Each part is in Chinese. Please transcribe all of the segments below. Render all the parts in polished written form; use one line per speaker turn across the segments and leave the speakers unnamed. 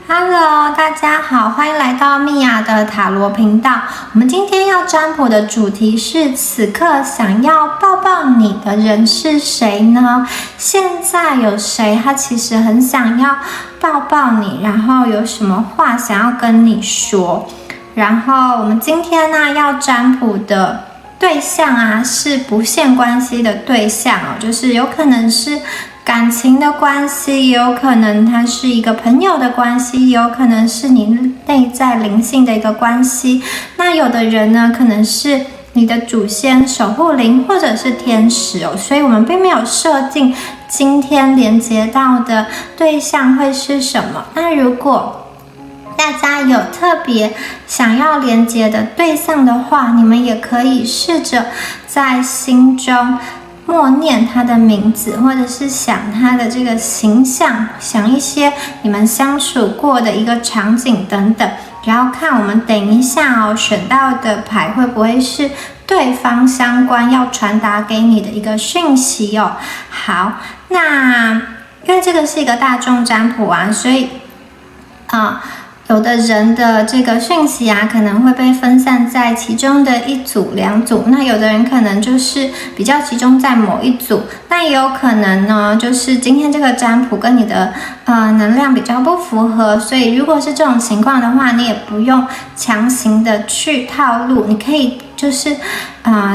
Hello， 大家好，欢迎来到米娅的塔罗频道。我们今天要占卜的主题是：此刻想要抱抱你的人是谁呢？现在有谁他其实很想要抱抱你，然后有什么话想要跟你说？然后我们今天呢要占卜的对象啊是不限关系的对象哦，就是有可能是感情的关系，也有可能它是一个朋友的关系，也有可能是你内在灵性的一个关系。那有的人呢，可能是你的祖先、守护灵或者是天使哦。所以我们并没有设定今天连接到的对象会是什么。那如果大家有特别想要连接的对象的话，你们也可以试着在心中默念他的名字，或者是想他的这个形象，想一些你们相处过的一个场景等等，然后看我们等一下哦选到的牌会不会是对方相关要传达给你的一个讯息哦。好，那因为这个是一个大众占卜啊，所以有的人的这个讯息啊，可能会被分散在其中的一组、两组。那有的人可能就是比较集中在某一组。那也有可能呢，就是今天这个占卜跟你的能量比较不符合。所以如果是这种情况的话，你也不用强行的去套路，你可以就是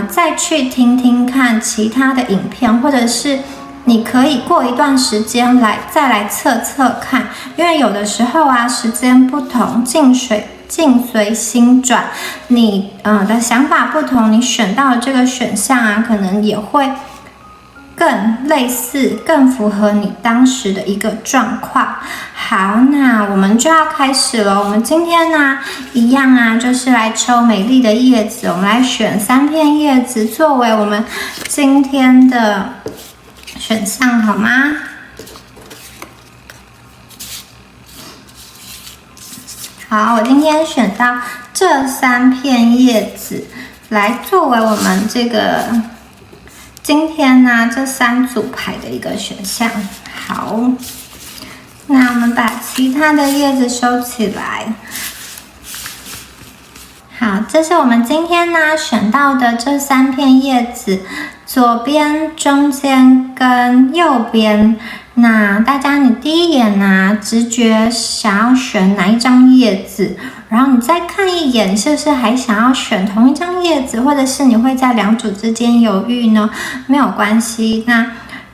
再去听听看其他的影片，或者是你可以过一段时间再来测测看，因为有的时候啊，时间不同，境随心转，你的想法不同，你选到的这个选项啊，可能也会更类似、更符合你当时的一个状况。好，那我们就要开始了。我们今天呢，一样啊，就是来抽美丽的叶子，我们来选3片叶子作为我们今天的选项好吗？好，我今天选到这3片叶子来作为我们这个今天呢这3组牌的一个选项。好，那我们把其他的叶子收起来。好，这是我们今天呢选到的这3片叶子，左边、中间跟右边。那大家你第一眼呢，直觉想要选哪一张叶子，然后你再看一眼，是不是还想要选同一张叶子，或者是你会在2组之间犹豫呢？没有关系。那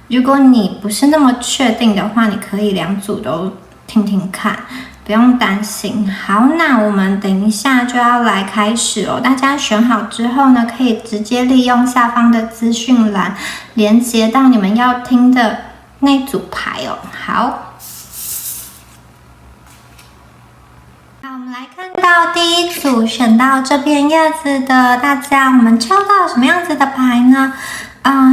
如果你不是那么确定的话，你可以2组都听听看，不用担心。好，那我们等一下就要来开始哦。大家选好之后呢，可以直接利用下方的资讯栏连接到你们要听的那组牌哦。好，我们来看到第一组选到这片叶子的大家，我们抽到什么样子的牌呢？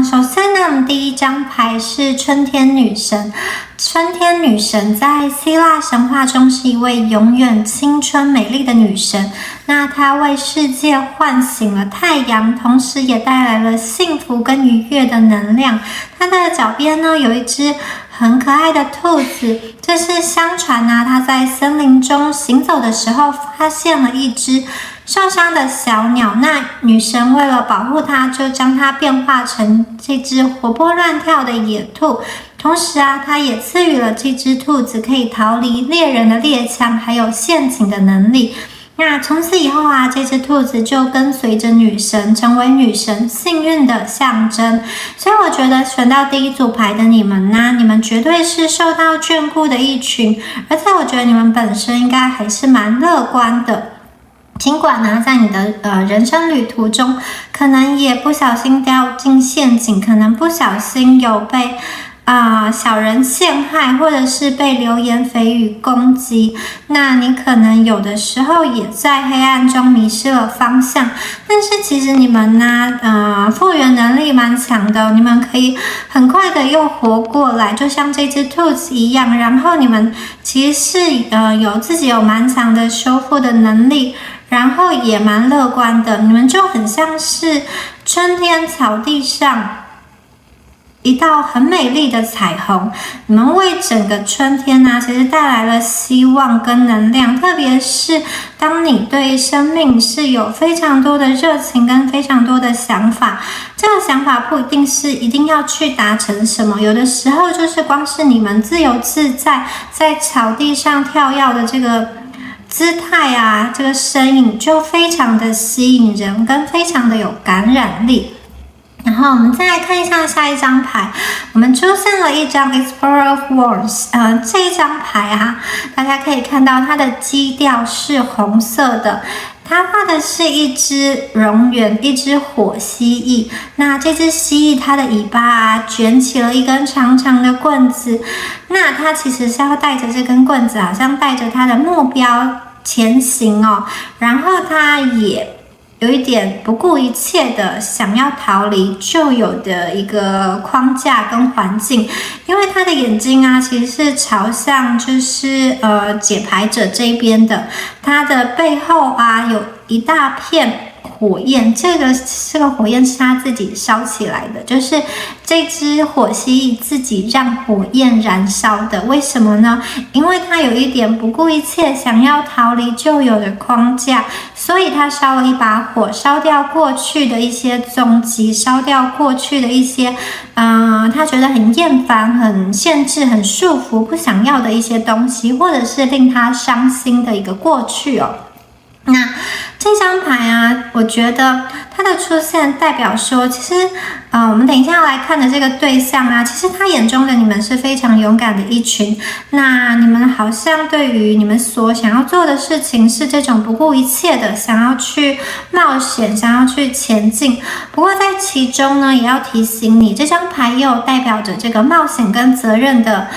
首先呢，我们第一张牌是春天女神。春天女神在希腊神话中是一位永远青春美丽的女神，那她为世界唤醒了太阳，同时也带来了幸福跟愉悦的能量。她的脚边呢有一只很可爱的兔子，这是相传啊，她在森林中行走的时候发现了一只受伤的小鸟，那女神为了保护它，就将它变化成这只活泼乱跳的野兔。同时啊，她也赐予了这只兔子可以逃离猎人的猎枪还有陷阱的能力。那从此以后啊，这只兔子就跟随着女神，成为女神幸运的象征。所以我觉得选到第一组牌的你们呢，你们绝对是受到眷顾的一群，而且我觉得你们本身应该还是蛮乐观的。尽管呢，在你的人生旅途中，可能也不小心掉进陷阱，可能不小心有被小人陷害，或者是被流言蜚语攻击，那你可能有的时候也在黑暗中迷失了方向。但是其实你们呢，复原能力蛮强的，你们可以很快的又活过来，就像这只兔子一样。然后你们其实是有自己有蛮强的修复的能力。然后也蛮乐观的，你们就很像是春天草地上一道很美丽的彩虹，你们为整个春天呢，其实带来了希望跟能量。特别是当你对生命是有非常多的热情跟非常多的想法，这个想法不一定是一定要去达成什么，有的时候就是光是你们自由自在在草地上跳跃的这个姿态啊，这个身影就非常的吸引人，跟非常的有感染力。然后我们再来看一下下一张牌，我们出现了一张 Explorer of Wands， 这一张牌啊，大家可以看到它的基调是红色的，它画的是一只蝾螈，一只火蜥蜴。那这只蜥蜴它的尾巴啊，卷起了一根长长的棍子，那它其实是要带着这根棍子，好像带着它的目标前行哦，然后它也有一点不顾一切的想要逃离旧有的一个框架跟环境，因为他的眼睛啊其实是朝向就是解牌者这边的，他的背后啊有一大片火焰，这个火焰是他自己烧起来的，就是这只火蜥蜴自己让火焰燃烧的。为什么呢？因为他有一点不顾一切想要逃离旧有的框架，所以他烧了一把火，烧掉过去的一些踪迹，烧掉过去的一些他觉得很厌烦、很限制、很束缚、不想要的一些东西，或者是令他伤心的一个过去哦。那这张牌啊，我觉得它的出现代表说，其实我们等一下要来看的这个对象啊，其实他眼中的你们是非常勇敢的一群。那你们好像对于你们所想要做的事情是这种不顾一切的，想要去冒险，想要去前进。不过在其中呢，也要提醒你，这张牌也有代表着这个冒险跟责任的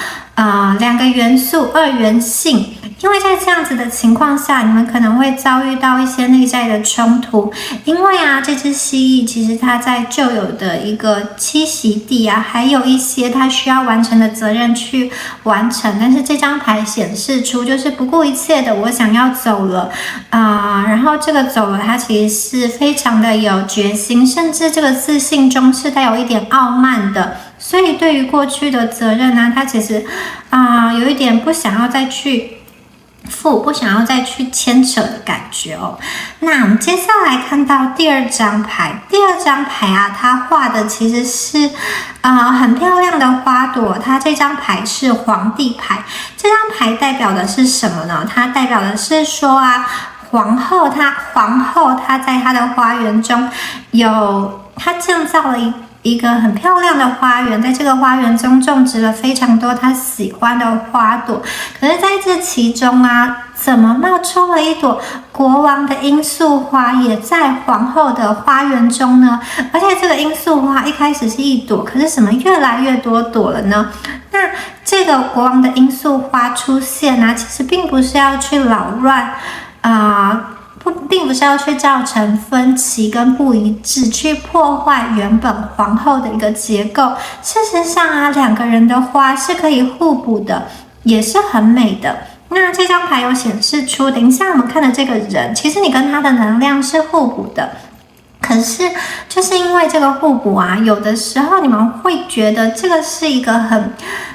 两个元素，二元性。因为在这样子的情况下，你们可能会遭遇到一些内在的冲突，因为啊，这只蜥蜴其实它在旧有的一个栖息地啊，还有一些它需要完成的责任去完成，但是这张牌显示出就是不顾一切的，我想要走了然后这个走了，它其实是非常的有决心，甚至这个自信中是带有一点傲慢的。所以对于过去的责任呢，他其实有一点不想要再去不想要再去牵扯的感觉哦。那我们接下来看到第二张牌，啊，它画的其实是很漂亮的花朵。它这张牌是皇帝牌，这张牌代表的是什么呢？它代表的是说啊，皇后她在她的花园中她建造了一个很漂亮的花园，在这个花园中种植了非常多她喜欢的花朵。可是在这其中啊，怎么冒出了一朵国王的罂粟花，也在皇后的花园中呢？而且这个罂粟花一开始是一朵，可是怎么越来越多朵了呢？那这个国王的罂粟花出现啊，其实并不是要去扰乱并不是要去造成分歧跟不一致，去破坏原本皇后的一个结构。事实上啊，两个人的花是可以互补的，也是很美的。那这张牌有显示出，等一下我们看的这个人，其实你跟他的能量是互补的。可是就是因为这个互补啊，有的时候你们会觉得这个是一个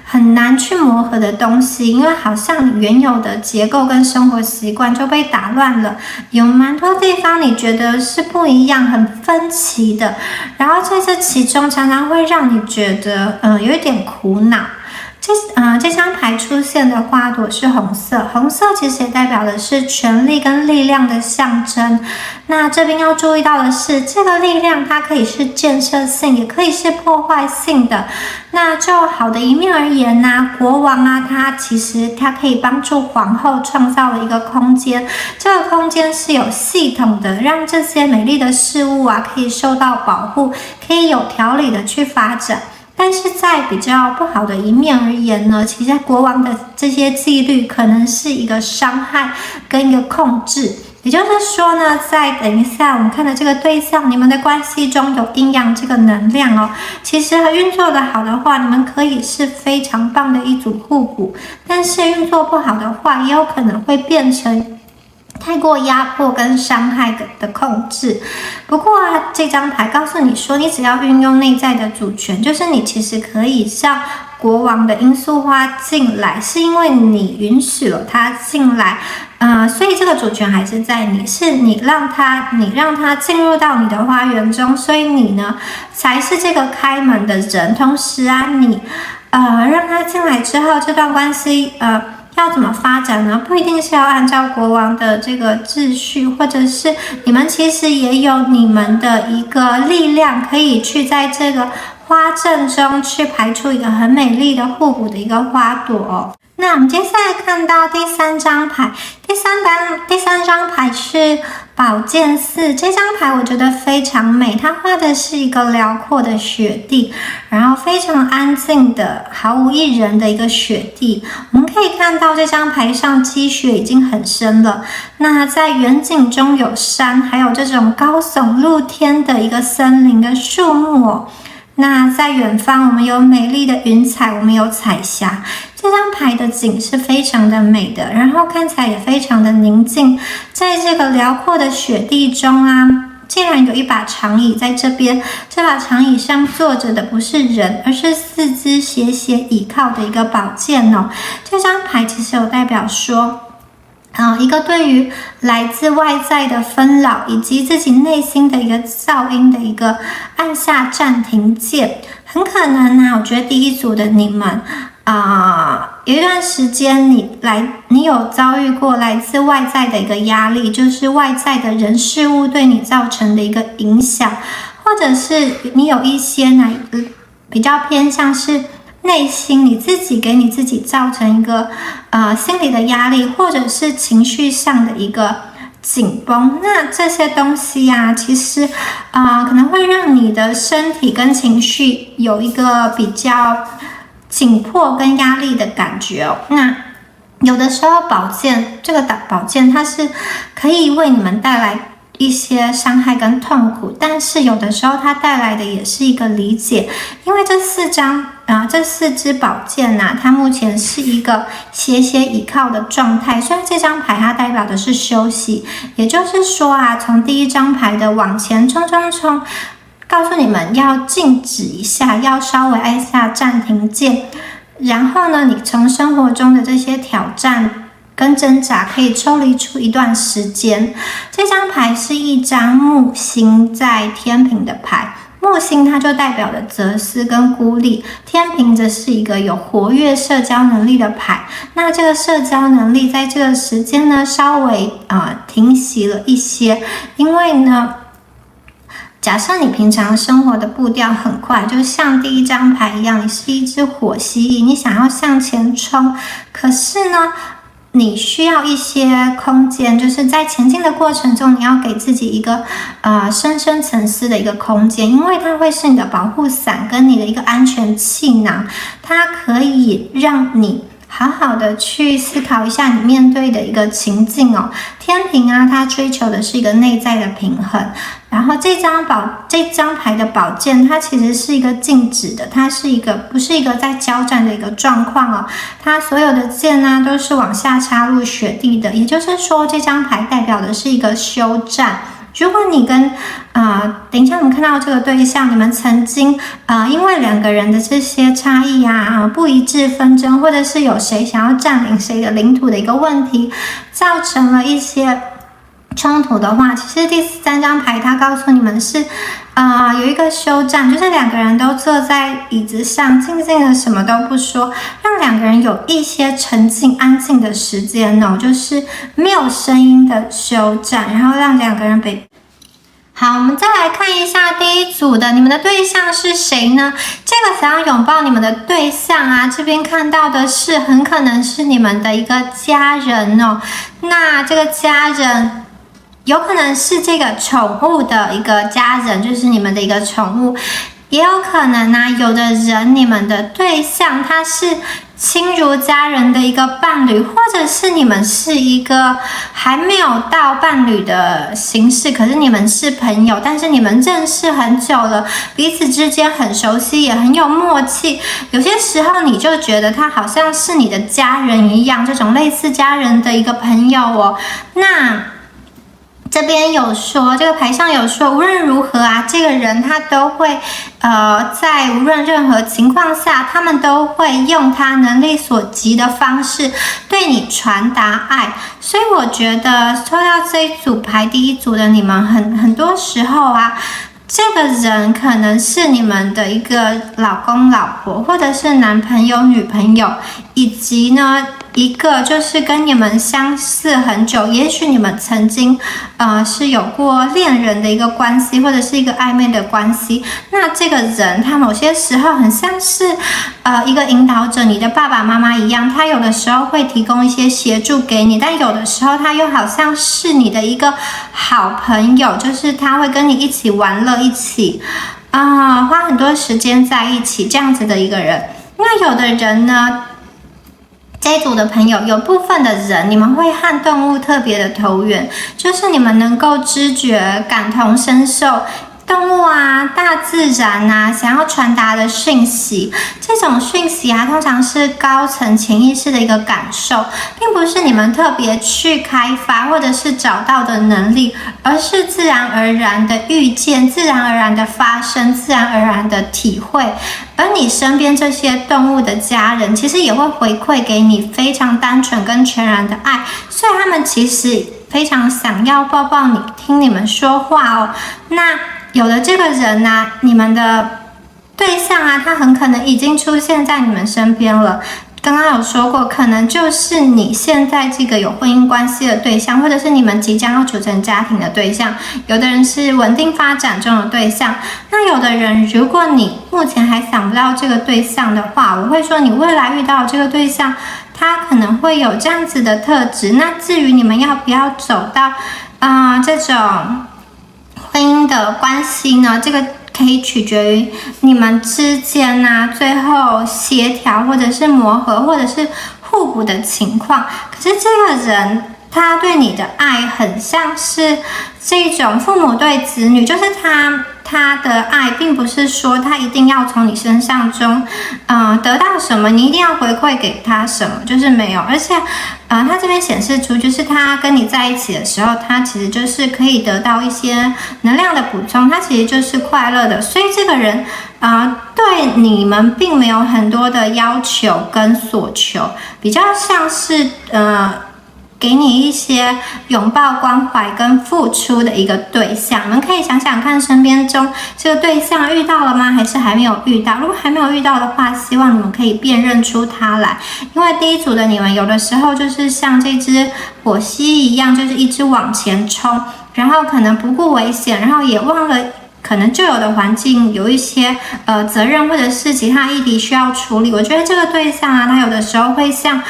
很难去磨合的东西，因为好像原有的结构跟生活习惯就被打乱了，有蛮多地方你觉得是不一样、很分歧的，然后在这其中常常会让你觉得有一点苦恼。这张牌出现的花朵是红色，红色其实也代表的是权力跟力量的象征。那这边要注意到的是，这个力量它可以是建设性，也可以是破坏性的。那就好的一面而言呢，国王啊，他其实他可以帮助皇后创造了一个空间，这个空间是有系统的，让这些美丽的事物啊可以受到保护，可以有条理的去发展。但是在比较不好的一面而言呢，其实国王的这些纪律可能是一个伤害跟一个控制。也就是说呢，在等一下我们看的这个对象，你们的关系中有阴阳这个能量哦。其实运作的好的话，你们可以是非常棒的一组互补，但是运作不好的话，也有可能会变成太过压迫跟伤害的控制。不过啊，这张牌告诉你说，你只要运用内在的主权，就是你其实可以像国王的罂粟花进来，是因为你允许了它进来，所以这个主权还是在你，是你让它进入到你的花园中，所以你呢才是这个开门的人。同时啊，你让它进来之后，这段关系要怎么发展呢？不一定是要按照国王的这个秩序，或者是你们其实也有你们的一个力量，可以去在这个花阵中去排出一个很美丽的互补的一个花朵哦。那我们接下来看到第三张牌，第三张牌是宝剑四。这张牌我觉得非常美，它画的是一个辽阔的雪地，然后非常安静的毫无一人的一个雪地。我们可以看到这张牌上积雪已经很深了，那在远景中有山，还有这种高耸露天的一个森林的树木哦。那在远方我们有美丽的云彩，我们有彩霞。这张牌的景是非常的美的，然后看起来也非常的宁静。在这个辽阔的雪地中啊，竟然有一把长椅在这边，这把长椅上坐着的不是人，而是四肢斜斜倚靠的一个宝剑哦。这张牌其实有代表说一个对于来自外在的纷扰以及自己内心的一个噪音的一个按下暂停键。很可能我觉得第一组的你们有一段时间你有遭遇过来自外在的一个压力，就是外在的人事物对你造成的一个影响，或者是你有一些比较偏向是内心你自己给你自己造成一个心理的压力，或者是情绪上的一个紧绷。那这些东西其实可能会让你的身体跟情绪有一个比较紧迫跟压力的感觉哦。那有的时候这个宝剑它是可以为你们带来一些伤害跟痛苦，但是有的时候它带来的也是一个理解。因为这四支宝剑它目前是一个斜斜倚靠的状态，所以这张牌它代表的是休息。也就是说从第一张牌的往前冲，告诉你们要静止一下，要稍微按下暂停键，然后呢，你从生活中的这些挑战跟挣扎可以抽离出一段时间。这张牌是一张木星在天平的牌，木星它就代表了责思跟孤立，天平则是一个有活跃社交能力的牌。那这个社交能力在这个时间呢稍微停息了一些，因为呢假设你平常生活的步调很快，就像第一张牌一样，你是一只火蜥蜴，你想要向前冲，可是呢你需要一些空间，就是在前进的过程中，你要给自己一个深深沉思的一个空间，因为它会是你的保护伞跟你的一个安全气囊，它可以让你好好的去思考一下你面对的一个情境哦。天平它追求的是一个内在的平衡，然后这张牌的宝剑它其实是一个静止的，它是不是一个在交战的一个状况哦。它所有的剑都是往下插入雪地的，也就是说这张牌代表的是一个休战。如果你跟等一下我们看到这个对象，你们曾经因为两个人的这些差异不一致纷争，或者是有谁想要占领谁的领土的一个问题，造成了一些冲突的话，其实第三张牌它告诉你们是有一个休战，就是两个人都坐在椅子上静静的什么都不说，让两个人有一些沉静安静的时间就是没有声音的休战，然后让两个人好，我们再来看一下第一组的，你们的对象是谁呢？这个想要拥抱你们的对象这边看到的是很可能是你们的一个家人哦。那这个家人有可能是这个宠物的一个家人，就是你们的一个宠物。也有可能呢，有的人你们的对象他是亲如家人的一个伴侣，或者是你们是一个还没有到伴侣的形式，可是你们是朋友，但是你们认识很久了，彼此之间很熟悉，也很有默契。有些时候你就觉得他好像是你的家人一样，这种类似家人的一个朋友哦。那这边有说，这个牌上有说，无论如何啊，这个人他都会，在无论任何情况下，他们都会用他能力所及的方式对你传达爱。所以我觉得抽到这一组牌，第一组的你们很多时候啊，这个人可能是你们的一个老公老婆，或者是男朋友女朋友，以及呢一个就是跟你们相似很久，也许你们曾经是有过恋人的一个关系，或者是一个暧昧的关系。那这个人他某些时候很像是一个引导者，你的爸爸妈妈一样，他有的时候会提供一些协助给你，但有的时候他又好像是你的一个好朋友，就是他会跟你一起玩乐，一起花很多时间在一起，这样子的一个人。那有的人呢，这一组的朋友，有部分的人你们会和动物特别的投缘，就是你们能够知觉、感同身受动物啊、大自然啊想要传达的讯息。这种讯息啊，通常是高层潜意识的一个感受，并不是你们特别去开发或者是找到的能力，而是自然而然的遇见、自然而然的发生、自然而然的体会。而你身边这些动物的家人，其实也会回馈给你非常单纯跟全然的爱，所以他们其实非常想要抱抱你，听你们说话哦。那有的这个人啊，你们的对象啊，他很可能已经出现在你们身边了。刚刚有说过，可能就是你现在这个有婚姻关系的对象，或者是你们即将要组成家庭的对象。有的人是稳定发展中的对象，那有的人，如果你目前还想不到这个对象的话，我会说你未来遇到这个对象，他可能会有这样子的特质。那至于你们要不要走到这种婚姻的关系呢？这个可以取决于你们之间最后协调或者是磨合或者是互补的情况。可是这个人他对你的爱很像是这种父母对子女，就是他的爱并不是说他一定要从你身上中得到什么，你一定要回馈给他什么，就是没有。而且他这边显示出就是他跟你在一起的时候，他其实就是可以得到一些能量的补充，他其实就是快乐的。所以这个人对你们并没有很多的要求跟所求，比较像是给你一些拥抱、关怀跟付出的一个对象。你们可以想想看，身边中这个对象遇到了吗？还是还没有遇到？如果还没有遇到的话，希望你们可以辨认出他来。因为第一组的你们有的时候就是像这只火蜥一样，就是一直往前冲，然后可能不顾危险，然后也忘了可能旧有的环境有一些责任或者是其他议题需要处理。我觉得这个对象他有的时候会像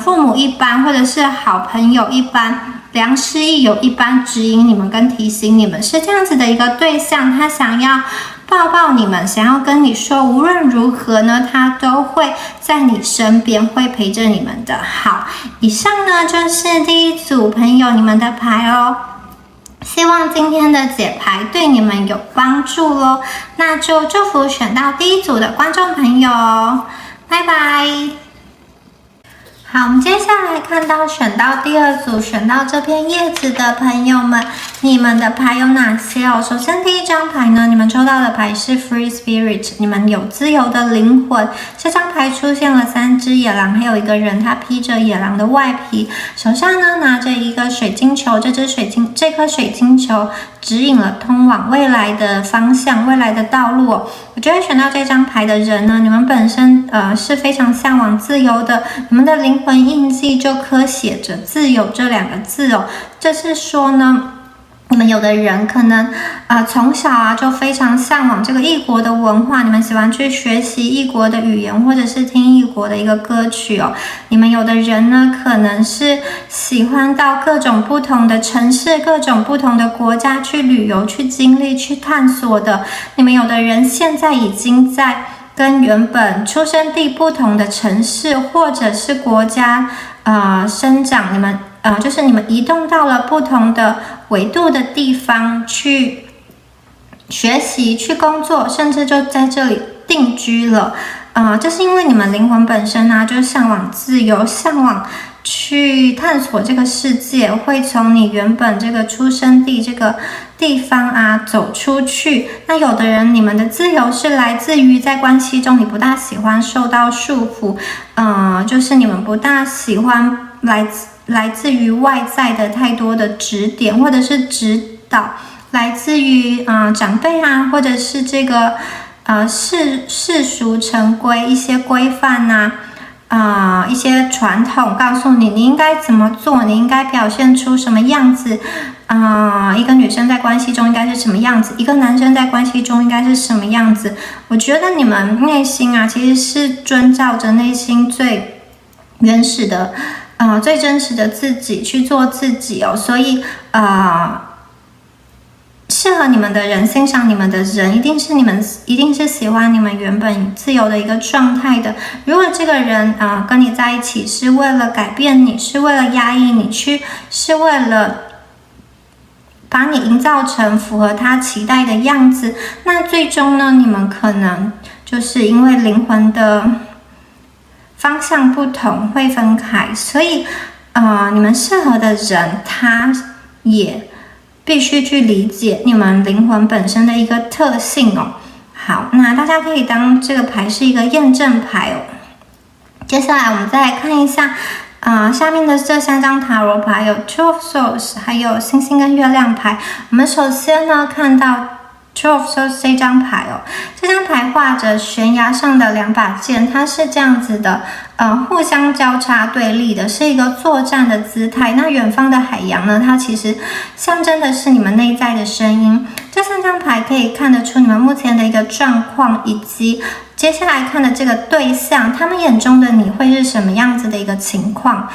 父母一般，或者是好朋友一般，良师益友一般指引你们跟提醒你们，是这样子的一个对象。他想要抱抱你们，想要跟你说无论如何呢，他都会在你身边，会陪着你们的。好，以上呢就是第一组朋友你们的牌哦。希望今天的解牌对你们有帮助咯，那就祝福选到第一组的观众朋友，拜拜。好，我们接下来看到选到第二组，选到这片叶子的朋友们，你们的牌有哪些哦？首先第一张牌呢，你们抽到的牌是 Free Spirit， 你们有自由的灵魂。这张牌出现了3只野狼，还有一个人，他披着野狼的外皮，手上呢拿着一个水晶球，这颗水晶球指引了通往未来的方向，未来的道路哦。我觉得选到这张牌的人呢，你们本身是非常向往自由的，你们的灵魂印记就刻写着自由这2个字哦。这是说呢，你们有的人可能从小就非常向往这个异国的文化，你们喜欢去学习异国的语言，或者是听异国的一个歌曲哦。你们有的人呢，可能是喜欢到各种不同的城市、各种不同的国家去旅游、去经历、去探索的。你们有的人现在已经在跟原本出生地不同的城市或者是国家生长，你们就是你们移动到了不同的纬度的地方去学习、去工作，甚至就在这里定居了。这是因为你们灵魂本身呢，就向往自由，向往去探索这个世界，会从你原本这个出生地这个地方走出去。那有的人，你们的自由是来自于在关系中你不大喜欢受到束缚，就是你们不大喜欢来自于外在的太多的指点或者是指导，来自于长辈或者是这个世俗成规一些规范一些传统告诉你应该怎么做，你应该表现出什么样子，一个女生在关系中应该是什么样子，一个男生在关系中应该是什么样子。我觉得你们内心其实是遵照着内心最原始的最真实的自己去做自己哦。所以适合你们的人，欣赏你们的人，一定是喜欢你们原本自由的一个状态的。如果这个人跟你在一起是为了改变你，是为了压抑你，是为了把你营造成符合他期待的样子，那最终呢，你们可能就是因为灵魂的方向不同会分开。所以你们适合的人，他也必须去理解你们灵魂本身的一个特性哦。好，那大家可以当这个牌是一个验证牌哦。接下来我们再来看一下下面的这3张塔罗牌，有 Two of Swords 还有星星跟月亮牌。我们首先呢看到 Two of Swords 这张牌哦，这张牌画着悬崖上的2把剑，它是这样子的互相交叉对立的，是一个作战的姿态。那远方的海洋呢，它其实象征的是你们内在的声音。这3张牌可以看得出你们目前的一个状况，以及接下来看的这个对象，他们眼中的你会是什么样子的一个情况。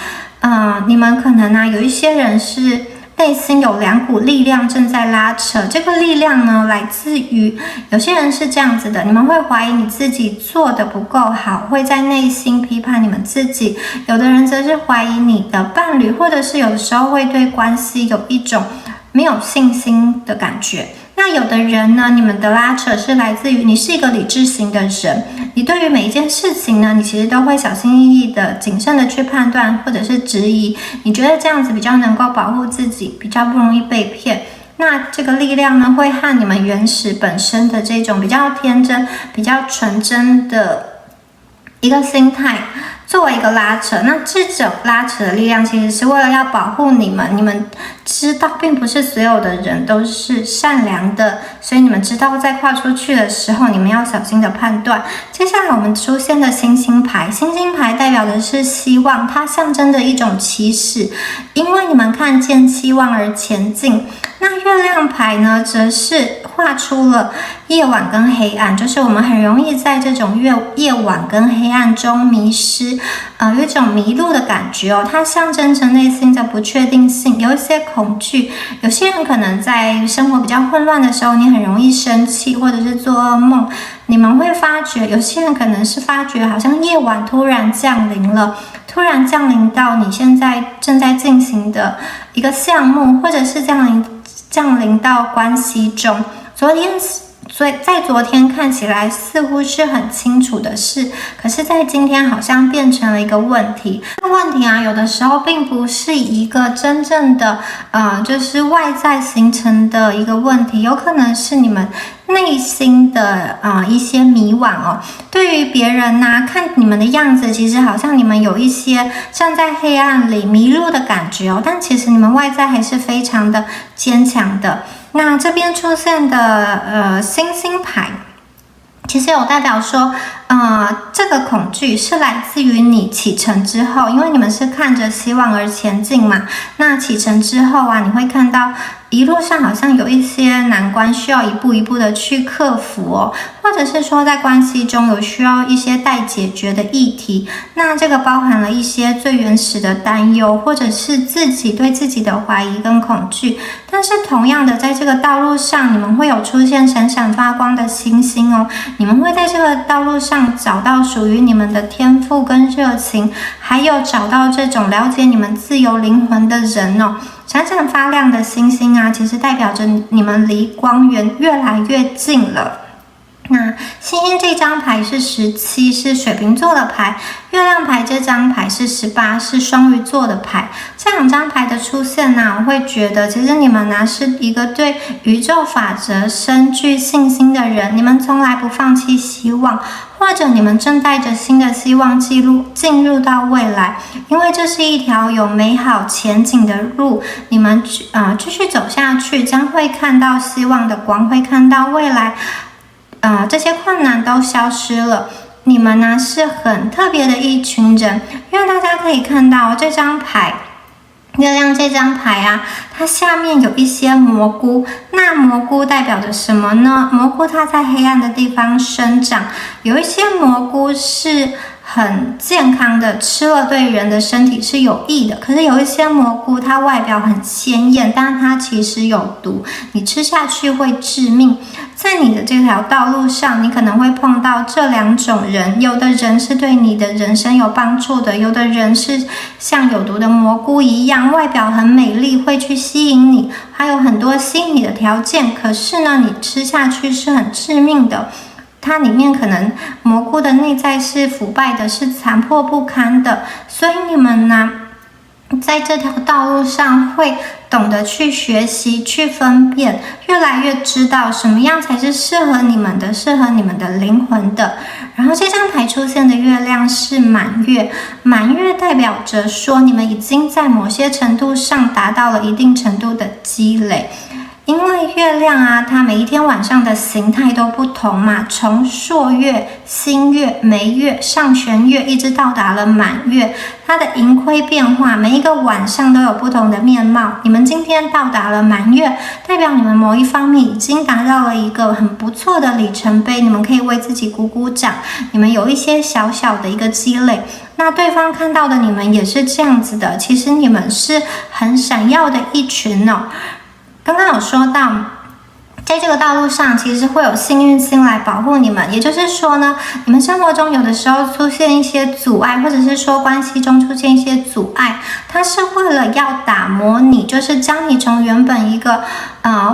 你们可能有一些人是内心有2股力量正在拉扯，这个力量呢来自于有些人是这样子的，你们会怀疑你自己做的不够好，会在内心批判你们自己。有的人则是怀疑你的伴侣，或者是有的时候会对关系有一种没有信心的感觉。那有的人呢，你们的拉扯是来自于你是一个理智型的人，你对于每一件事情呢，你其实都会小心翼翼的、谨慎的去判断或者是质疑，你觉得这样子比较能够保护自己，比较不容易被骗。那这个力量呢，会和你们原始本身的这种比较天真、比较纯真的一个心态作为一个拉扯。那这种拉扯的力量其实是为了要保护你们，你们知道并不是所有的人都是善良的，所以你们知道在跨出去的时候，你们要小心的判断。接下来我们出现的星星牌，星星牌代表的是希望，它象征着一种起始，因为你们看见希望而前进。那月亮牌呢，则是画出了夜晚跟黑暗，就是我们很容易在这种夜晚跟黑暗中迷失，有一种迷路的感觉哦。它象征着内心的不确定性，有一些恐惧。有些人可能在生活比较混乱的时候，你很容易生气，或者是做噩梦。你们会发觉，有些人可能是发觉好像夜晚突然降临了，突然降临到你现在正在进行的一个项目，或者是降临到关系中。所以在昨天看起来似乎是很清楚的事，可是在今天好像变成了一个问题。这个问题有的时候并不是一个真正的就是外在形成的一个问题，有可能是你们内心的一些迷惘哦。对于别人看你们的样子，其实好像你们有一些站在黑暗里迷路的感觉哦，但其实你们外在还是非常的坚强的。那这边出现的星星牌，其实有代表说，这个恐惧是来自于你启程之后，因为你们是看着希望而前进嘛。那启程之后啊，你会看到一路上好像有一些难关需要一步一步的去克服哦，或者是说在关系中有需要一些待解决的议题。那这个包含了一些最原始的担忧，或者是自己对自己的怀疑跟恐惧。但是同样的，在这个道路上，你们会有出现闪闪发光的星星哦。你们会在这个道路上找到属于你们的天赋跟热情，还有找到这种了解你们自由灵魂的人哦。闪闪发亮的星星啊，其实代表着你们离光源越来越近了。那星星这张牌是17，是水瓶座的牌；月亮牌这张牌是18，是双鱼座的牌。这两张牌的出现呢，我会觉得其实你们呢是一个对宇宙法则深具信心的人，你们从来不放弃希望，或者你们正带着新的希望进入到未来，因为这是一条有美好前景的路，你们继续走下去，将会看到希望的光，会看到未来。这些困难都消失了。你们呢是很特别的一群人，因为大家可以看到这张牌，月亮这张牌啊，它下面有一些蘑菇。那蘑菇代表着什么呢？蘑菇它在黑暗的地方生长，有一些蘑菇是很健康的，吃了对人的身体是有益的。可是有一些蘑菇，它外表很鲜艳，但它其实有毒，你吃下去会致命。在你的这条道路上，你可能会碰到这两种人，有的人是对你的人生有帮助的，有的人是像有毒的蘑菇一样，外表很美丽，会去吸引你，还有很多吸引你的条件，可是呢，你吃下去是很致命的。它里面可能蘑菇的内在是腐败的，是残破不堪的，所以你们呢，在这条道路上会懂得去学习，去分辨，越来越知道什么样才是适合你们的，适合你们的灵魂的。然后这张牌出现的月亮是满月，满月代表着说你们已经在某些程度上达到了一定程度的积累。因为月亮啊，它每一天晚上的形态都不同嘛，从朔月、新月、眉月、上弦月，一直到达了满月，它的盈亏变化，每一个晚上都有不同的面貌。你们今天到达了满月，代表你们某一方面已经达到了一个很不错的里程碑，你们可以为自己鼓鼓掌，你们有一些小小的一个积累。那对方看到的你们也是这样子的，其实你们是很闪耀的一群哦。刚刚有说到，在这个道路上其实会有幸运星来保护你们，也就是说呢，你们生活中有的时候出现一些阻碍，或者是说关系中出现一些阻碍，它是为了要打磨你，就是将你从原本一个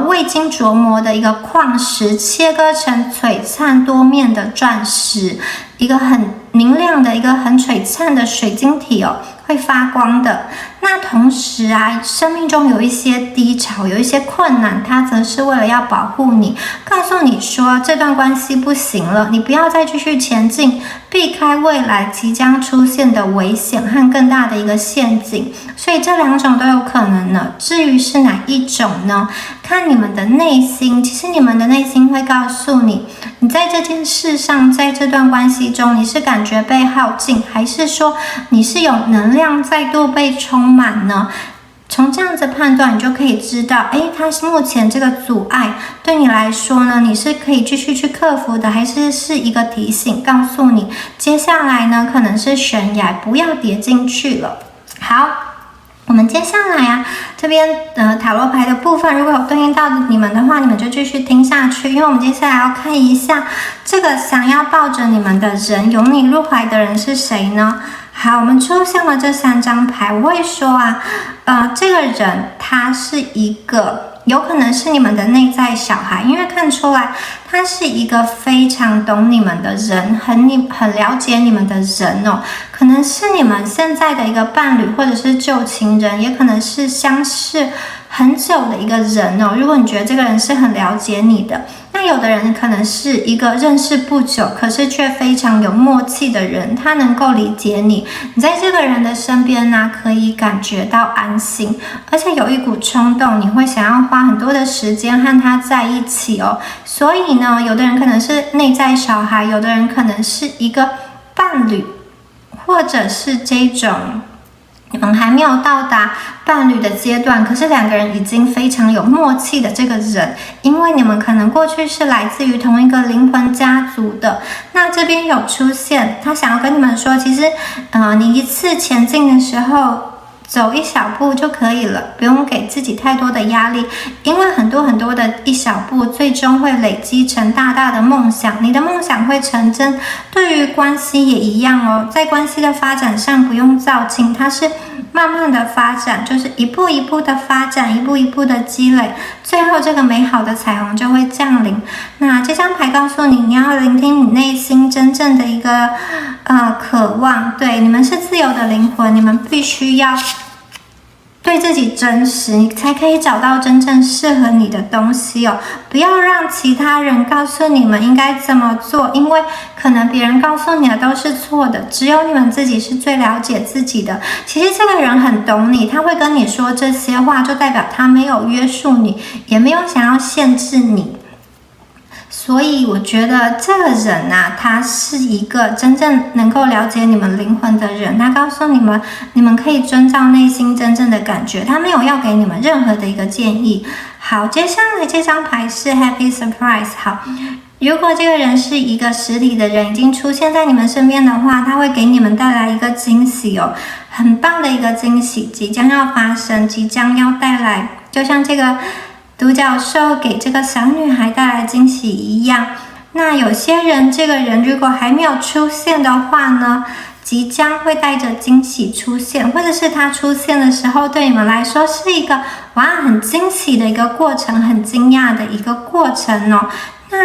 未经琢磨的一个矿石切割成璀璨多面的钻石，一个很明亮的一个很璀璨的水晶体哦，会发光的。那同时啊，生命中有一些低潮，有一些困难，它则是为了要保护你，告诉你说这段关系不行了，你不要再继续前进，避开未来即将出现的危险和更大的一个陷阱。所以这两种都有可能呢。至于是哪一种呢？看你们的内心，其实你们的内心会告诉你，你在这件事上，在这段关系中，你是感觉被耗尽，还是说你是有能量再度被充满呢？从这样子判断，你就可以知道，它是目前这个阻碍对你来说呢，你是可以继续去克服的，还是一个提醒，告诉你接下来呢可能是悬崖，不要跌进去了。好，我们接下来啊，这边塔罗牌的部分，如果有对应到你们的话，你们就继续听下去，因为我们接下来要看一下这个想要抱着你们的人，拥你入怀的人是谁呢？好，我们出现了这3张牌，我会说啊，这个人他是一个有可能是你们的内在小孩，因为看出来他是一个非常懂你们的人，很了解你们的人哦，可能是你们现在的一个伴侣，或者是旧情人，也可能是相识很久的一个人哦。如果你觉得这个人是很了解你的，那有的人可能是一个认识不久，可是却非常有默契的人，他能够理解你，你在这个人的身边呢，可以感觉到安心，而且有一股冲动，你会想要花很多的时间和他在一起哦。所以呢，有的人可能是内在小孩，有的人可能是一个伴侣，或者是这种你们还没有到达伴侣的阶段，可是两个人已经非常有默契的这个人，因为你们可能过去是来自于同一个灵魂家族的。那这边有出现，他想要跟你们说，其实你一次前进的时候走一小步就可以了，不用给自己太多的压力，因为很多的一小步最终会累积成大大的梦想，你的梦想会成真。对于关系也一样哦，在关系的发展上不用躁进，它是慢慢的发展，就是一步一步的发展，一步一步的积累，最后这个美好的彩虹就会降临。那这张牌告诉你，你要聆听你内心真正的一个渴望，对，你们是自由的灵魂，你们必须要对自己真实，你才可以找到真正适合你的东西哦。不要让其他人告诉你们应该怎么做，因为可能别人告诉你的都是错的，只有你们自己是最了解自己的。其实这个人很懂你，他会跟你说这些话，就代表他没有约束你，也没有想要限制你。所以我觉得这个人啊，他是一个真正能够了解你们灵魂的人。他告诉你们，你们可以遵照内心真正的感觉，他没有要给你们任何的一个建议。好，接下来这张牌是 Happy Surprise。好，如果这个人是一个实体的人，已经出现在你们身边的话，他会给你们带来一个惊喜哦，很棒的一个惊喜即将要发生，即将要带来，就像这个独角兽给这个小女孩带来惊喜一样。那有些人，这个人如果还没有出现的话呢，即将会带着惊喜出现，或者是他出现的时候对你们来说是一个很惊喜的一个过程，很惊讶的一个过程哦。那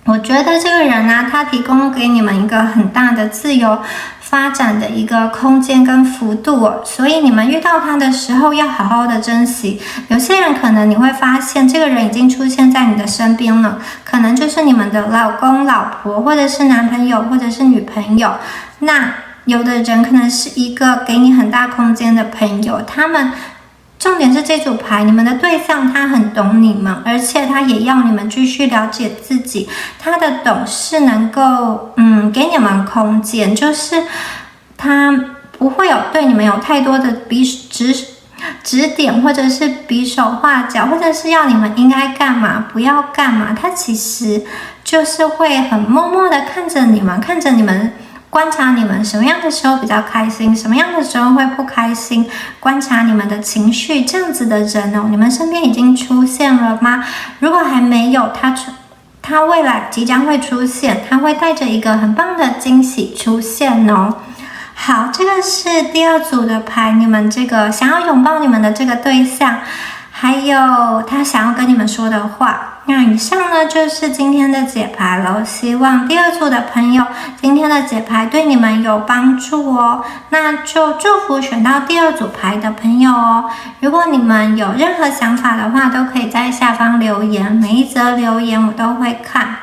我觉得这个人呢，他提供给你们一个很大的自由发展的一个空间跟幅度哦，所以你们遇到他的时候要好好的珍惜。有些人可能你会发现这个人已经出现在你的身边了，可能就是你们的老公老婆，或者是男朋友，或者是女朋友。那有的人可能是一个给你很大空间的朋友，他们重点是这组牌，你们的对象他很懂你们，而且他也要你们继续了解自己。他的懂是能够给你们空间，就是他不会有对你们有太多的指点，或者是比手画脚，或者是要你们应该干嘛不要干嘛。他其实就是会很默默的看着你们，观察你们什么样的时候比较开心，什么样的时候会不开心，观察你们的情绪。这样子的人哦，你们身边已经出现了吗？如果还没有，他未来即将会出现，他会带着一个很棒的惊喜出现哦。好，这个是第二组的牌，你们这个想要拥抱你们的这个对象，还有他想要跟你们说的话。那以上呢就是今天的解牌了，希望第二组的朋友今天的解牌对你们有帮助哦。那就祝福选到第二组牌的朋友哦。如果你们有任何想法的话，都可以在下方留言，每一则留言我都会看。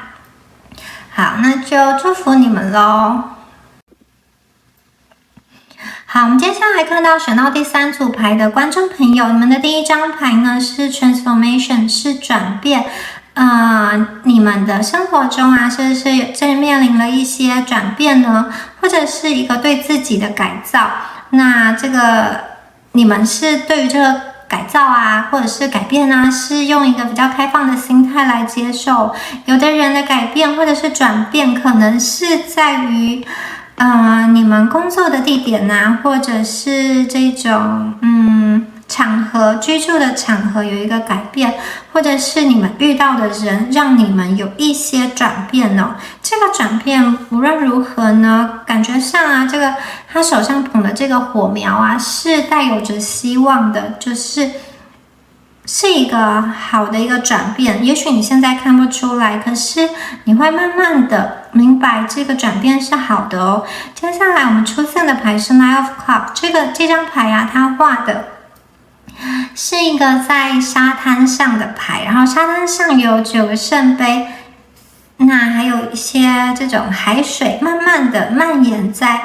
好，那就祝福你们咯。好，我们接下来看到选到第三组牌的观众朋友，你们的第一张牌呢是 Transformation， 是转变。你们的生活中啊，是不是正面临了一些转变呢？或者是一个对自己的改造？那这个你们是对于这个改造啊，或者是改变啊，是用一个比较开放的心态来接受。有的人的改变或者是转变，可能是在于你们工作的地点啊，或者是这种场合，居住的场合有一个改变，或者是你们遇到的人让你们有一些转变哦。这个转变无论如何呢，感觉上啊，这个他手上捧的这个火苗啊，是带有着希望的，是一个好的一个转变。也许你现在看不出来，可是你会慢慢的明白这个转变是好的哦。接下来我们出现的牌是 Nine of Cups， 这张牌啊，它画的是一个在沙滩上的牌，然后沙滩上有9个圣杯，那还有一些这种海水慢慢的蔓延在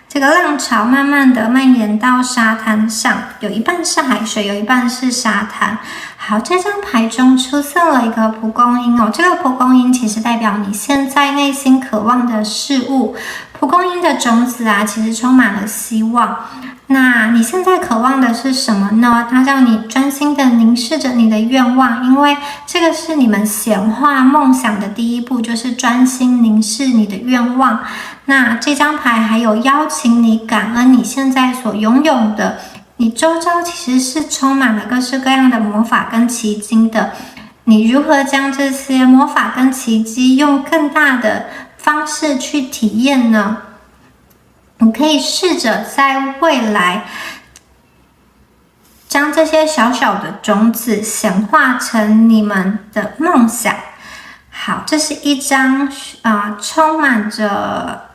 这个浪潮，慢慢的蔓延到沙滩上，有一半是海水，有一半是沙滩。好，这张牌中出现了一个蒲公英哦，这个蒲公英其实代表你现在内心渴望的事物。蒲公英的种子啊，其实充满了希望。那你现在渴望的是什么呢？它让你专心的凝视着你的愿望，因为这个是你们显化梦想的第一步，就是专心凝视你的愿望。那这张牌还有邀请你感恩你现在所拥有的，你周遭其实是充满了各式各样的魔法跟奇迹的。你如何将这些魔法跟奇迹用更大的方式去体验呢？你可以试着在未来将这些小小的种子显化成你们的梦想。好，这是一张充满着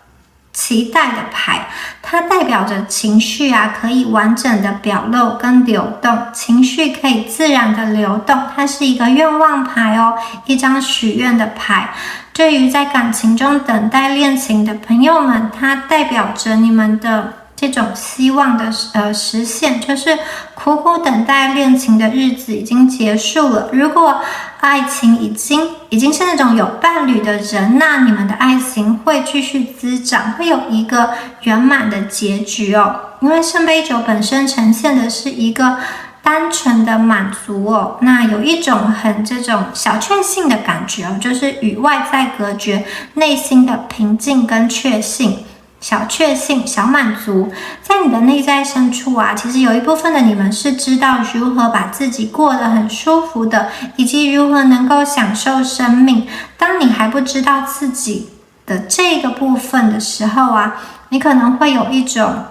期待的牌，它代表着情绪啊可以完整的表露跟流动，情绪可以自然的流动。它是一个愿望牌哦，一张许愿的牌。对于在感情中等待恋情的朋友们，它代表着你们的这种希望的实现，就是苦苦等待恋情的日子已经结束了。如果爱情已经是那种有伴侣的人，那你们的爱情会继续滋长，会有一个圆满的结局哦。因为圣杯9本身呈现的是一个单纯的满足哦，那有一种很这种小确幸的感觉哦，就是与外在隔绝，内心的平静跟确信。小确幸、小满足，在你的内在深处啊，其实有一部分的你们是知道如何把自己过得很舒服的，以及如何能够享受生命。当你还不知道自己的这个部分的时候啊，你可能会有一种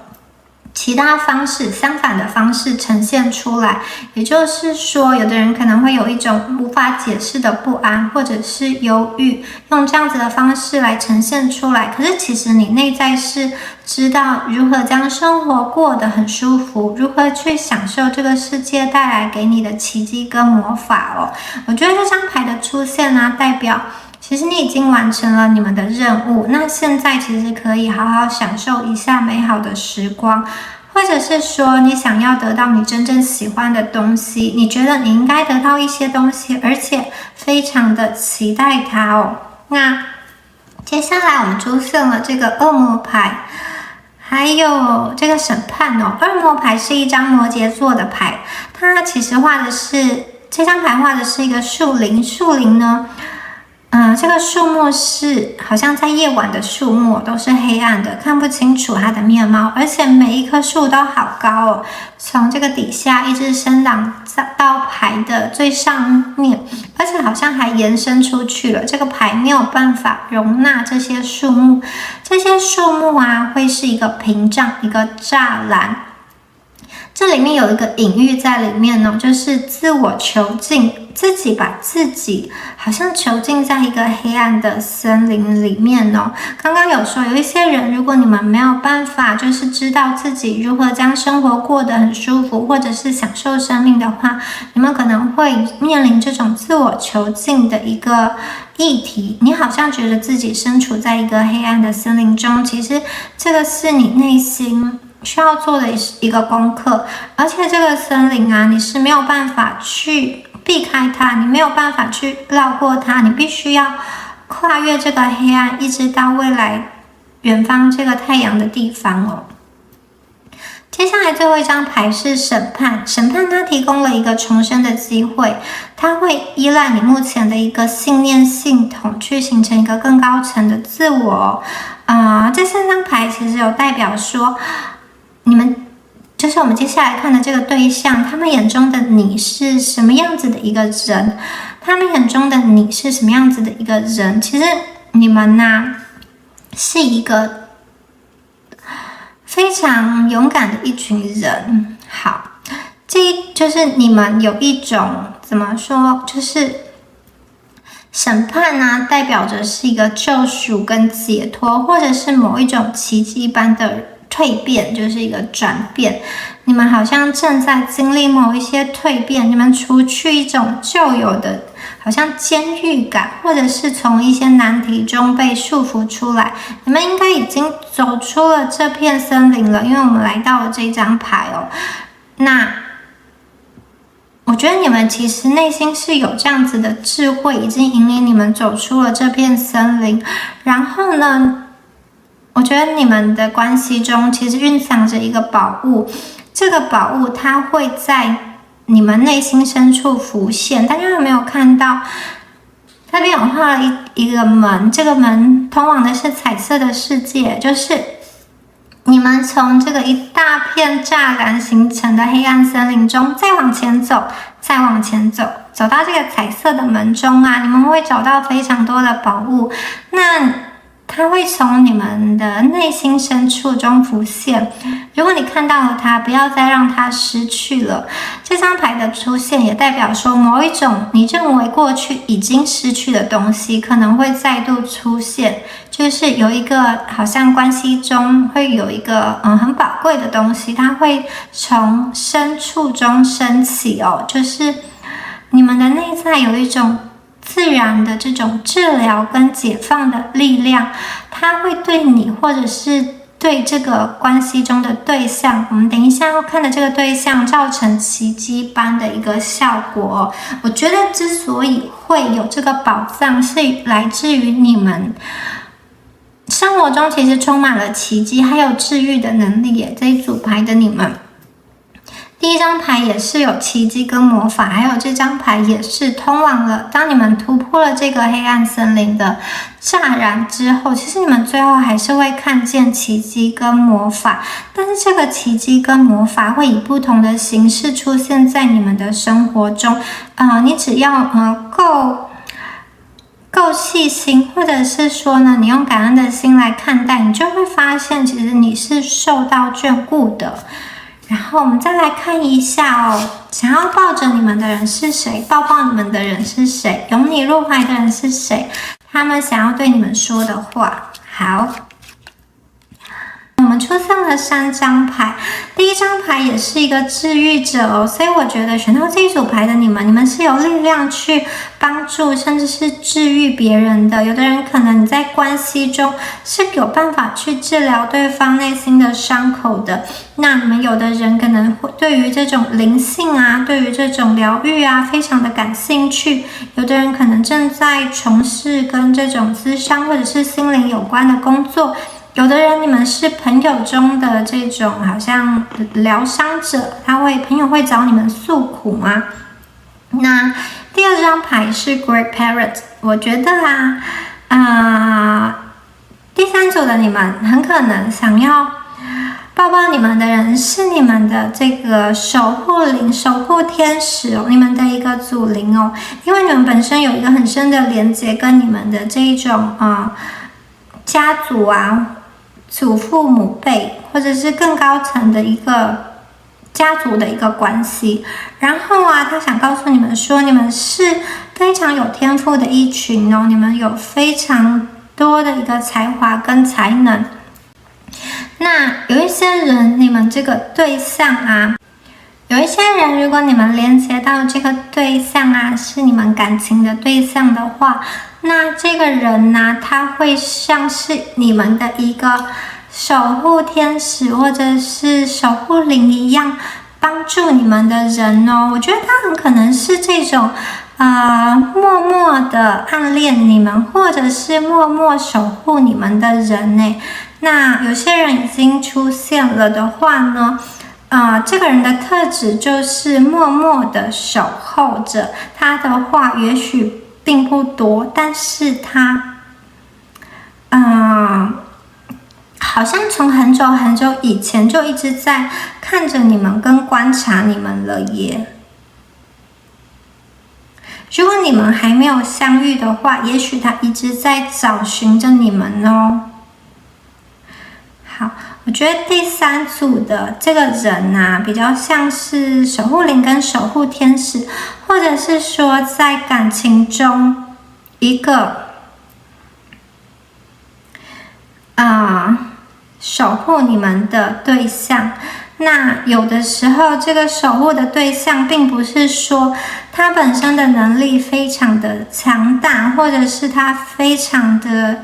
其他方式、相反的方式呈现出来，也就是说，有的人可能会有一种无法解释的不安，或者是忧郁，用这样子的方式来呈现出来。可是其实你内在是知道如何将生活过得很舒服，如何去享受这个世界带来给你的奇迹跟魔法哦。我觉得这张牌的出现啊，代表其实你已经完成了你们的任务，那现在其实可以好好享受一下美好的时光，或者是说你想要得到你真正喜欢的东西，你觉得你应该得到一些东西，而且非常的期待它哦。那接下来我们出现了这个恶魔牌，还有这个审判哦。恶魔牌是一张摩羯座的牌，它其实这张牌画的是一个树林，树林呢这个树木是好像在夜晚的树木都是黑暗的，看不清楚它的面貌，而且每一棵树都好高哦，从这个底下一直生长到牌的最上面，而且好像还延伸出去了。这个牌没有办法容纳这些树木，这些树木啊会是一个屏障，一个栅栏。这里面有一个隐喻在里面呢，就是自我囚禁，自己把自己好像囚禁在一个黑暗的森林里面哦。刚刚有说有一些人，如果你们没有办法就是知道自己如何将生活过得很舒服，或者是享受生命的话，你们可能会面临这种自我囚禁的一个议题。你好像觉得自己身处在一个黑暗的森林中，其实这个是你内心需要做的一个功课，而且这个森林啊，你是没有办法去避开它，你没有办法去绕过它，你必须要跨越这个黑暗，一直到未来远方这个太阳的地方哦。接下来最后一张牌是审判，审判它提供了一个重生的机会，它会依赖你目前的一个信念系统去形成一个更高层的自我这3张牌其实有代表说你们就是我们接下来看的这个对象，他们眼中的你是什么样子的一个人？他们眼中的你是什么样子的一个人？其实你们是一个非常勇敢的一群人。好，这就是你们有一种怎么说，就是审判代表着是一个救赎跟解脱，或者是某一种奇迹般的蜕变，就是一个转变。你们好像正在经历某一些蜕变，你们除去一种旧有的好像监狱感，或者是从一些难题中被束缚出来。你们应该已经走出了这片森林了，因为我们来到了这张牌哦。那我觉得你们其实内心是有这样子的智慧，已经引领你们走出了这片森林。然后呢，我觉得你们的关系中其实蕴藏着一个宝物，这个宝物它会在你们内心深处浮现。大家有没有看到？这边我画了一个门，这个门通往的是彩色的世界，就是你们从这个一大片栅栏形成的黑暗森林中再往前走，再往前走，走到这个彩色的门中啊，你们会找到非常多的宝物。那它会从你们的内心深处中浮现。如果你看到了它，不要再让它失去了。这张牌的出现也代表说，某一种你认为过去已经失去的东西可能会再度出现，就是有一个好像关系中会有一个很宝贵的东西，它会从深处中升起哦，就是你们的内在有一种自然的这种治疗跟解放的力量，它会对你或者是对这个关系中的对象，我们等一下要看的这个对象造成奇迹般的一个效果。我觉得之所以会有这个宝藏，是来自于你们生活中其实充满了奇迹还有治愈的能力耶。这一组牌的你们，第一张牌也是有奇迹跟魔法，还有这张牌也是通往了，当你们突破了这个黑暗森林的栅栏之后，其实你们最后还是会看见奇迹跟魔法，但是这个奇迹跟魔法会以不同的形式出现在你们的生活中。你只要够细心，或者是说呢，你用感恩的心来看待，你就会发现其实你是受到眷顾的。然后我们再来看一下哦，想要抱着你们的人是谁？抱抱你们的人是谁？拥你入怀的人是谁？他们想要对你们说的话。好，我们出现了3张牌，第一张牌也是一个治愈者哦，所以我觉得选到这一组牌的你们是有力量去帮助甚至是治愈别人的。有的人可能你在关系中是有办法去治疗对方内心的伤口的，那你们有的人可能会对于这种灵性啊，对于这种疗愈啊非常的感兴趣，有的人可能正在从事跟这种咨商或者是心灵有关的工作，有的人你们是朋友中的这种好像疗伤者，朋友会找你们诉苦吗？那第二张牌是 Great Parent， 我觉得第三组的你们很可能想要抱抱你们的人是你们的这个守护灵、守护天使哦，你们的一个祖灵哦，因为你们本身有一个很深的连接，跟你们的这一种家族啊、祖父母辈，或者是更高层的一个家族的一个关系。然后他想告诉你们说，你们是非常有天赋的一群哦，你们有非常多的一个才华跟才能。那有一些人，你们这个对象有一些人，如果你们连接到这个对象是你们感情的对象的话，那这个人他会像是你们的一个守护天使或者是守护灵一样帮助你们的人哦。我觉得他很可能是这种默默的暗恋你们，或者是默默守护你们的人呢。那有些人已经出现了的话呢，这个人的特质就是默默的守候着，他的话也许并不多，但是他好像从很久很久以前就一直在看着你们跟观察你们了耶。如果你们还没有相遇的话，也许他一直在找寻着你们哦。好，我觉得第三组的这个人比较像是守护灵跟守护天使，或者是说在感情中一个守护你们的对象。那有的时候，这个守护的对象并不是说他本身的能力非常的强大，或者是他非常的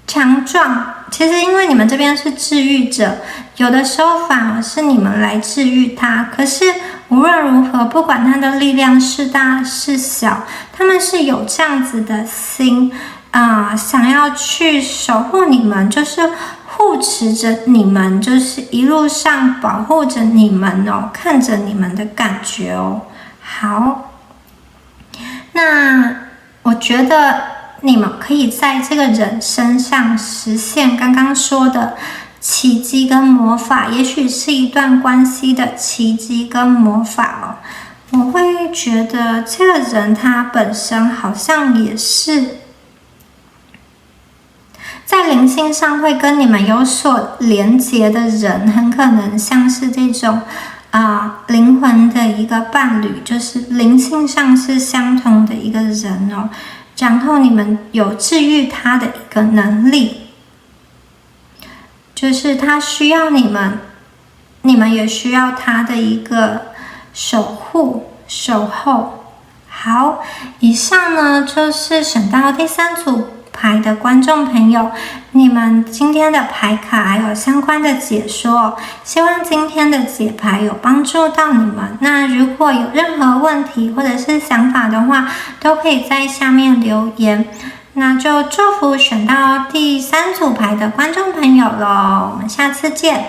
强壮。其实因为你们这边是治愈者，有的时候反而是你们来治愈他。可是无论如何，不管他的力量是大是小，他们是有这样子的心想要去守护你们，就是护持着你们，就是一路上保护着你们哦，看着你们的感觉哦。好，那我觉得你们可以在这个人身上实现刚刚说的奇迹跟魔法，也许是一段关系的奇迹跟魔法哦。我会觉得这个人他本身好像也是在灵性上会跟你们有所连结的人，很可能像是这种灵魂的一个伴侣，就是灵性上是相同的一个人哦。然后你们有治愈他的一个能力，就是他需要你们，你们也需要他的一个守护、守候。好，以上呢就是选到第3组牌的观众朋友，你们今天的牌卡还有相关的解说，希望今天的解牌有帮助到你们。那如果有任何问题或者是想法的话，都可以在下面留言。那就祝福选到第3组牌的观众朋友咯，我们下次见。